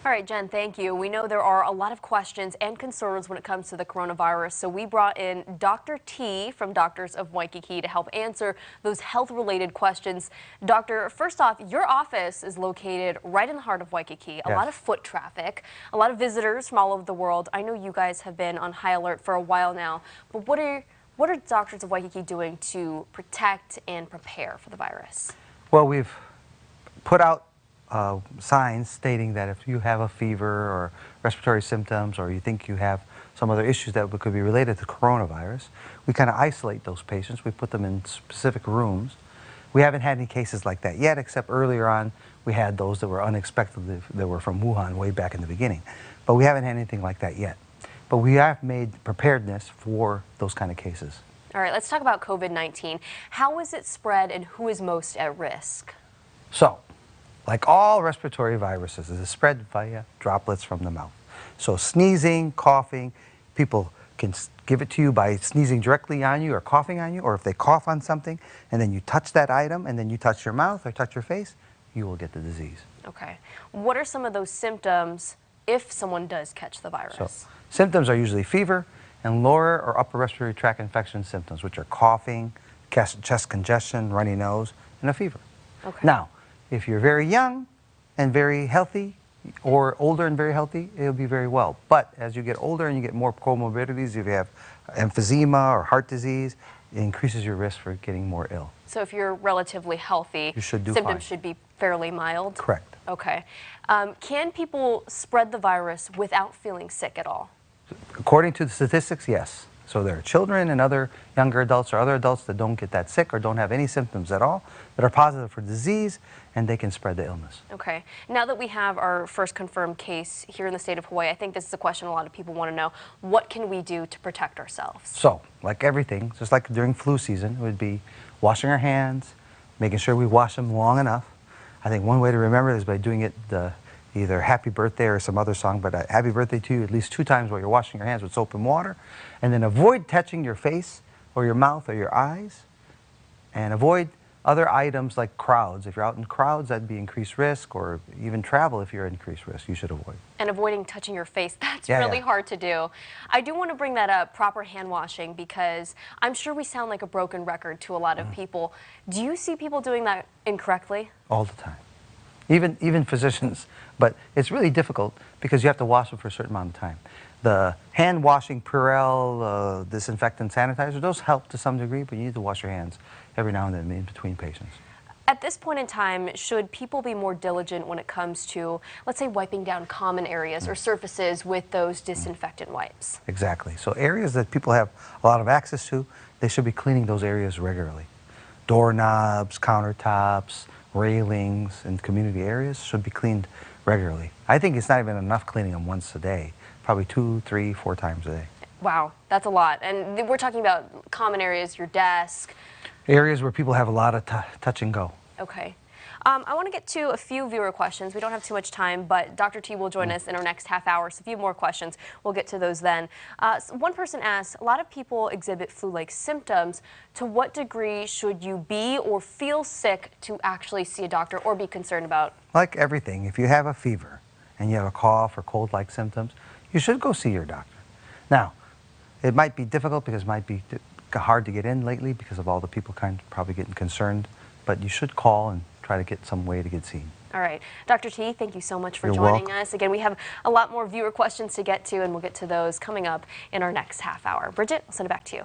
All right, Jen, thank you. We know there are a lot of questions and concerns when it comes to the coronavirus, so we brought in Dr. T from Doctors of Waikiki to help answer those health-related questions. Doctor, first off, your office is located right in the heart of Waikiki. A lot of foot traffic, a lot of visitors from all over the world. I know you guys have been on high alert for a while now, but what are Doctors of Waikiki doing to protect and prepare for the virus? Well, we've put out signs stating that if you have a fever or respiratory symptoms or you think you have some other issues that could be related to coronavirus, we kind of isolate those patients. We put them in specific rooms. We haven't had any cases like that yet, except earlier on we had those that were unexpected, that were from Wuhan way back in the beginning. But we haven't had anything like that yet. But we have made preparedness for those kind of cases. All right, let's talk about COVID-19. How is it spread and who is most at risk? So, like all respiratory viruses, it is spread via droplets from the mouth. So sneezing, coughing, people can give it to you by sneezing directly on you or coughing on you, or if they cough on something and then you touch that item and then you touch your mouth or touch your face, you will get the disease. Okay. What are some of those symptoms if someone does catch the virus? So, symptoms are usually fever and lower or upper respiratory tract infection symptoms, which are coughing, chest congestion, runny nose, and a fever. Okay. Now, if you're very young and very healthy, or older and very healthy, it'll be very well. But as you get older and you get more comorbidities, if you have emphysema or heart disease, it increases your risk for getting more ill. So if you're relatively healthy, you should do symptoms fine. should be fairly mild? Correct. Okay. Can people spread the virus without feeling sick at all? According to the statistics, yes. So there are children and other younger adults or other adults that don't get that sick or don't have any symptoms at all, that are positive for disease, and they can spread the illness. Okay. Now that we have our first confirmed case here in the state of Hawaii, I think this is a question a lot of people want to know. What can we do to protect ourselves? So, like everything, just like during flu season, it would be washing our hands, making sure we wash them long enough. I think one way to remember is by doing it either happy birthday or some other song, but happy birthday to you at least 2 times while you're washing your hands with soap and water. And then avoid touching your face or your mouth or your eyes. And avoid other items like crowds. If you're out in crowds, that'd be increased risk, or even travel if you're at increased risk, you should avoid. And avoiding touching your face, that's really hard to do. I do want to bring that up, proper hand washing, because I'm sure we sound like a broken record to a lot of people. Do you see people doing that incorrectly? All the time. Even physicians, but it's really difficult because you have to wash them for a certain amount of time. The hand washing Purell, disinfectant, sanitizer, those help to some degree, but you need to wash your hands every now and then in between patients. At this point in time, should people be more diligent when it comes to, let's say, wiping down common areas or surfaces with those disinfectant wipes? Exactly. So areas that people have a lot of access to, they should be cleaning those areas regularly. Doorknobs, countertops, railings, and community areas should be cleaned regularly. I think it's not even enough cleaning them once a day, probably 2, 3, 4 times a day. Wow, that's a lot. And we're talking about common areas, your desk. Areas where people have a lot of touch and go. Okay. I want to get to a few viewer questions. We don't have too much time, but Dr. T will join us in our next half hour, so if you have more questions, we'll get to those then. One person asks, a lot of people exhibit flu-like symptoms. To what degree should you be or feel sick to actually see a doctor or be concerned about? Like everything, if you have a fever and you have a cough or cold-like symptoms, you should go see your doctor. Now, it might be difficult because it might be hard to get in lately because of all the people probably getting concerned, but you should call and try to get some way to get seen. All right. Dr. T, thank you so much for You're joining welcome. us. Again, we have a lot more viewer questions to get to, and we'll get to those coming up in our next half hour. Bridget, I'll send it back to you.